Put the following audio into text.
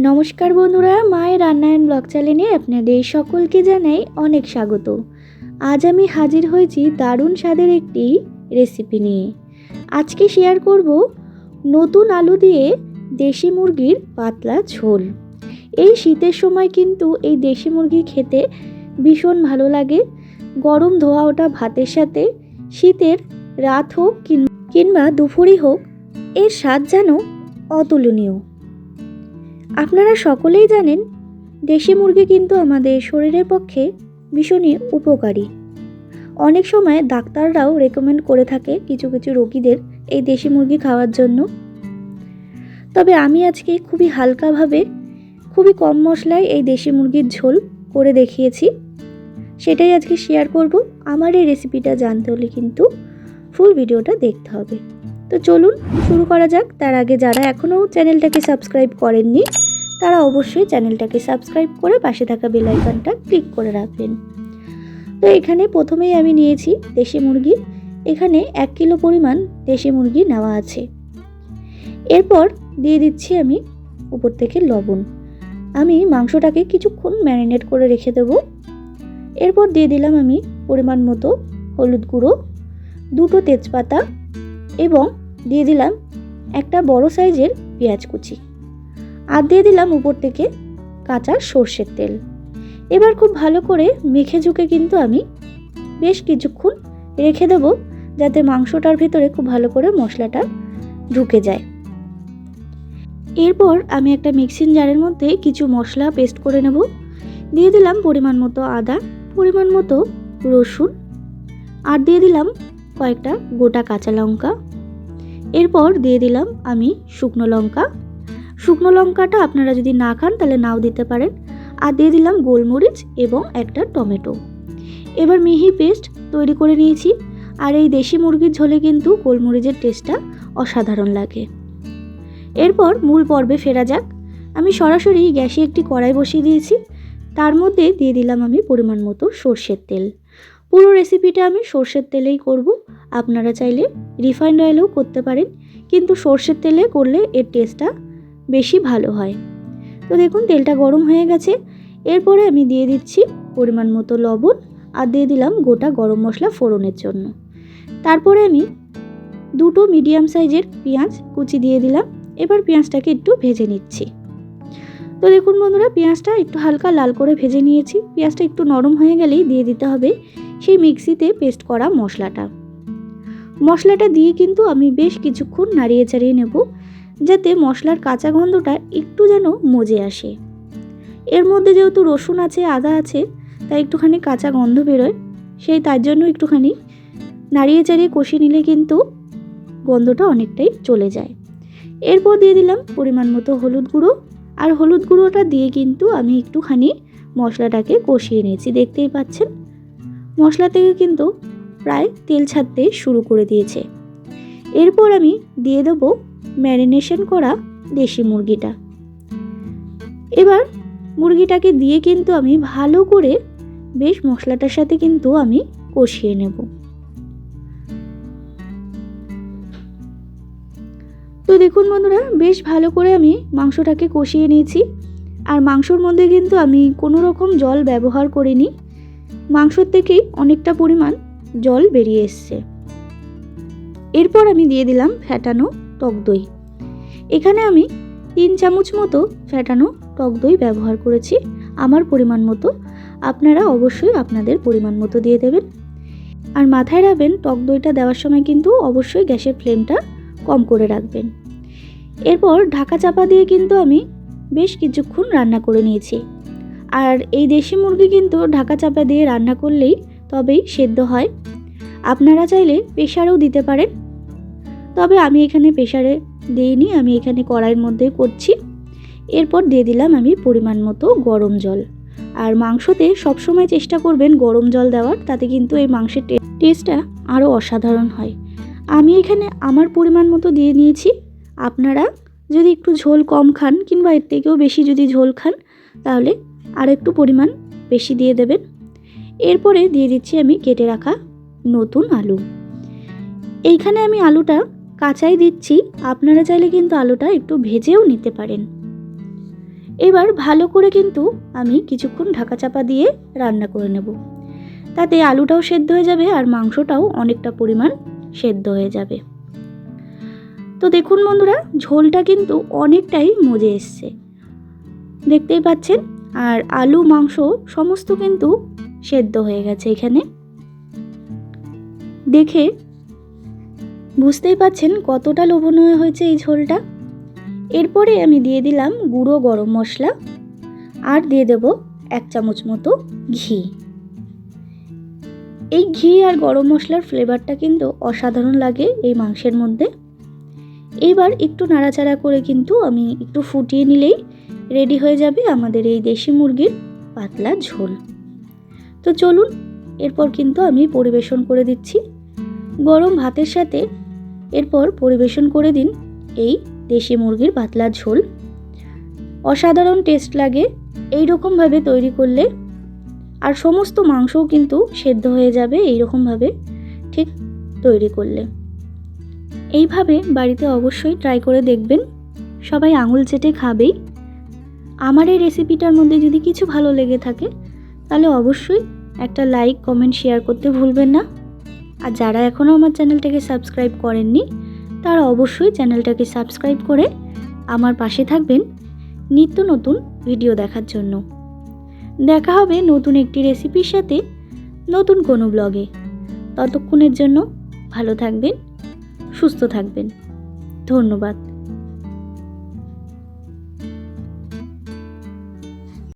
নমস্কার বন্ধুরা, মায়ের রান্নায়ন ব্লগ চ্যানেলে আপনাদের সকলকে জানাই অনেক স্বাগত। আজ আমি হাজির হয়েছি দারুণ স্বাদের একটি রেসিপি নিয়ে। আজকে শেয়ার করব নতুন আলু দিয়ে দেশি মুরগির পাতলা ঝোল। এই শীতের সময় কিন্তু এই দেশি মুরগি খেতে ভীষণ ভালো লাগে। গরম ধোয়া ওঠা ভাতের সাথে শীতের রাত হোক কিংবা দুপুরই হোক, এর স্বাদ যেন অতুলনীয়। আপনারা সকলেই জানেন দেশি মুরগি কিন্তু আমাদের শরীরের পক্ষে ভীষণই উপকারী। অনেক সময় ডাক্তাররাও রেকমেন্ড করে থাকে কিছু কিছু রোগীদের এই দেশি মুরগি খাওয়ার জন্য। তবে আমি আজকে খুবই হালকাভাবে, খুবই কম মশলায় এই দেশি মুরগির ঝোল করে দেখিয়েছি। সেটাই আজকে শেয়ার করব। আমার এই রেসিপিটা জানতে হলে কিন্তু ফুল ভিডিওটা দেখতে হবে। তো চলুন শুরু করা যাক। তার আগে যারা এখনও চ্যানেলটাকে সাবস্ক্রাইব করেননি তারা অবশ্যই চ্যানেলটাকে সাবস্ক্রাইব করে পাশে থাকা বেল আইকনটা ক্লিক করে রাখবেন। তো এখানে প্রথমেই আমি নিয়েছি দেশি মুরগি। এখানে 1 কিলো পরিমাণ দেশি মুরগি নেওয়া আছে। এরপর দিয়ে দিচ্ছি আমি উপর থেকে লবণ। আমি মাংসটাকে কিছুক্ষণ ম্যারিনেট করে রেখে দেব। এরপর দিয়ে দিলাম আমি পরিমাণ মতো হলুদ গুঁড়ো, 2টো তেজপাতা এবং দিয়ে দিলাম একটা বড় সাইজের পেঁয়াজ কুচি, আর দিয়ে দিলাম উপর থেকে কাঁচা সর্ষের তেল। এবার খুব ভালো করে মেখে ঝুঁকে কিন্তু আমি বেশ কিছুক্ষণ রেখে দেব, যাতে মাংসটার ভিতরে খুব ভালো করে মশলাটা ঢুকে যায়। এরপর আমি একটা মিক্সিং জারের মধ্যে কিছু মশলা পেস্ট করে নেব। দিয়ে দিলাম পরিমাণ মতো আদা, পরিমাণ মতো রসুন, আর দিয়ে দিলাম কয়েকটা গোটা কাঁচা লঙ্কা। এরপর দিয়ে দিলাম আমি শুকনো লঙ্কা। শুকনো লঙ্কাটা আপনারা যদি না খান তাহলে নাও দিতে পারেন। আর দিয়ে দিলাম গোলমরিচ এবং একটা টমেটো। এবার মিহি পেস্ট তৈরি করে নিয়েছি। আর এই দেশি মুরগির ঝোলে কিন্তু গোলমরিচের টেস্টটা অসাধারণ লাগে। এরপর মূল পর্বে ফেরা যাক। আমি সরাসরি গ্যাসে একটি কড়াই বসিয়ে দিয়েছি। তার মধ্যে দিয়ে দিলাম আমি পরিমাণ মতো সর্ষের তেল। পুরো রেসিপিটা আমি সর্ষের তেলেই করব। আপনারা চাইলে রিফাইন্ড অয়েলেও করতে পারেন, কিন্তু সর্ষের তেলে করলে এর টেস্টটা বেশি ভালো হয়। তো দেখুন তেলটা গরম হয়ে গেছে। এরপরে আমি দিয়ে দিচ্ছি পরিমাণ মতো লবণ, আর দিয়ে দিলাম গোটা গরম মশলা ফোড়নের জন্য। তারপরে আমি 2টো মিডিয়াম সাইজের পেঁয়াজ কুচি দিয়ে দিলাম। এবার পেঁয়াজটাকে একটু ভেজে নিচ্ছি। তো দেখুন বন্ধুরা, পেঁয়াজটা একটু হালকা লাল করে ভেজে নিয়েছি। পেঁয়াজটা একটু নরম হয়ে গেলেই দিয়ে দিতে হবে সেই মিক্সিতে পেস্ট করা মশলাটা দিয়ে কিন্তু আমি বেশ কিছুক্ষণ নাড়িয়ে চাড়িয়ে নেব, যাতে মশলার কাঁচা গন্ধটা একটু যেন মজে আসে। এর মধ্যে যেহেতু রসুন আছে, আদা আছে, তাই একটুখানি কাঁচা গন্ধ বেরোয়। তার জন্য একটুখানি নাড়িয়ে চাড়িয়ে কষিয়ে নিলে কিন্তু গন্ধটা অনেকটাই চলে যায়। এরপর দিয়ে দিলাম পরিমাণ মতো হলুদ গুঁড়ো। আর হলুদ গুঁড়োটা দিয়ে কিন্তু আমি একটুখানি মশলাটাকে কষিয়ে নিয়েছি। দেখতেই পাচ্ছেন মশলা থেকে কিন্তু প্রায় তেল ছাড়তে শুরু করে দিয়েছে। এরপর আমি দিয়ে দেব ম্যারিনেশন করা দেশি মুরগিটা। এবার মুরগিটাকে দিয়ে কিন্তু আমি ভালো করে বেশ মশলাটার সাথে কিন্তু আমি কষিয়ে নেব। তো দেখুন বন্ধুরা, বেশ ভালো করে আমি মাংসটাকে কষিয়ে নিয়েছি। আর মাংসর মধ্যে কিন্তু আমি কোনো রকম জল ব্যবহার করিনি। মাংসর থেকেই অনেকটা পরিমাণ জল বেরিয়ে এসছে। এরপর আমি দিয়ে দিলাম ফ্যাটানো টক দই। এখানে আমি 3 চামচ মতো ফ্যাটানো টক দই ব্যবহার করেছি আমার পরিমাণ মতো। আপনারা অবশ্যই আপনাদের পরিমাণ মতো দিয়ে দেবেন। আর মাথায় রাখবেন টক দইটা দেওয়ার সময় কিন্তু অবশ্যই গ্যাসের ফ্লেমটা কম করে রাখবেন। এরপর ঢাকা চাপা দিয়ে কিন্তু আমি বেশ কিছুক্ষণ রান্না করে নিয়েছি। আর এই দেশি মুরগি কিন্তু ঢাকা চাপা দিয়ে রান্না করলেই তবেই সেদ্ধ হয়। আপনারা চাইলে প্রেসারেও দিতে পারেন, তবে আমি এখানে প্রেসারে দিইনি, আমি এখানে কড়াইয়ের মধ্যেই করছি। এরপর দিয়ে দিলাম আমি পরিমাণ মতো গরম জল। আর মাংসতে সবসময় চেষ্টা করবেন গরম জল দেওয়ার, তাতে কিন্তু এই মাংসের টেস্টটা আরও অসাধারণ হয়। আমি এখানে আমার পরিমাণ মতো দিয়ে নিয়েছি। আপনারা যদি একটু ঝোল কম খান কিংবা এর থেকেও বেশি যদি ঝোল খান, তাহলে আর একটু পরিমাণ বেশি দিয়ে দেবেন। এরপরে দিয়ে দিচ্ছি আমি কেটে রাখা নতুন আলু। এইখানে আমি আলুটা কাঁচাই দিচ্ছি, আপনারা চাইলে কিন্তু আলুটা একটু ভেজেও নিতে পারেন। এবার ভালো করে কিন্তু আমি কিছুক্ষণ ঢাকা চাপা দিয়ে রান্না করে নেব। তাতে আলুটাও সেদ্ধ হয়ে যাবে আর মাংসটাও অনেকটা পরিমাণ সেদ্ধ হয়ে যাবে। তো দেখুন বন্ধুরা, ঝোলটা কিন্তু অনেকটাই মজে এসছে, দেখতেই পাচ্ছেন। আর আলু মাংস সমস্ত কিন্তু সেদ্ধ হয়ে গেছে। এখানে দেখে বুঝতেই পাচ্ছেন কতটা লোভনীয় হয়েছে এই ঝোলটা। এরপরে আমি দিয়ে দিলাম গুঁড়ো গরম মশলা আর দিয়ে দেব 1 চামচ মতো ঘি। এই ঘি আর গরম মশলার ফ্লেভারটা কিন্তু অসাধারণ লাগে এই মাংসের মধ্যে। এবার একটু নাড়াচাড়া করে কিন্তু আমি একটু ফুটিয়ে নিলেই রেডি হয়ে যাবে আমাদের এই দেশি মুরগির পাতলা ঝোল। তো চলুন এরপর কিন্তু আমি পরিবেশন করে দিচ্ছি গরম ভাতের সাথে। এরপর পরিবেশন করে দিন এই দেশি মুরগির পাতলা ঝোল। অসাধারণ টেস্ট লাগে এই রকমভাবে তৈরি করলে, আর সমস্ত মাংসও কিন্তু সেদ্ধ হয়ে যাবে এই রকমভাবে ঠিক তৈরি করলে। এইভাবে বাড়িতে অবশ্যই ট্রাই করে দেখবেন, সবাই আঙুল চেটে খাবেই। আমার এই রেসিপিটার মধ্যে যদি কিছু ভালো লেগে থাকে তাহলে অবশ্যই একটা লাইক, কমেন্ট, শেয়ার করতে ভুলবেন না। আর যারা এখনও আমার চ্যানেলটাকে সাবস্ক্রাইব করেননি তারা অবশ্যই চ্যানেলটাকে সাবস্ক্রাইব করে আমার পাশে থাকবেন নিত্য নতুন ভিডিও দেখার জন্য। দেখা হবে নতুন একটি রেসিপির সাথে নতুন কোনো ব্লগে। ততক্ষণের জন্য ভালো থাকবেন, সুস্থ থাকবেন। ধন্যবাদ।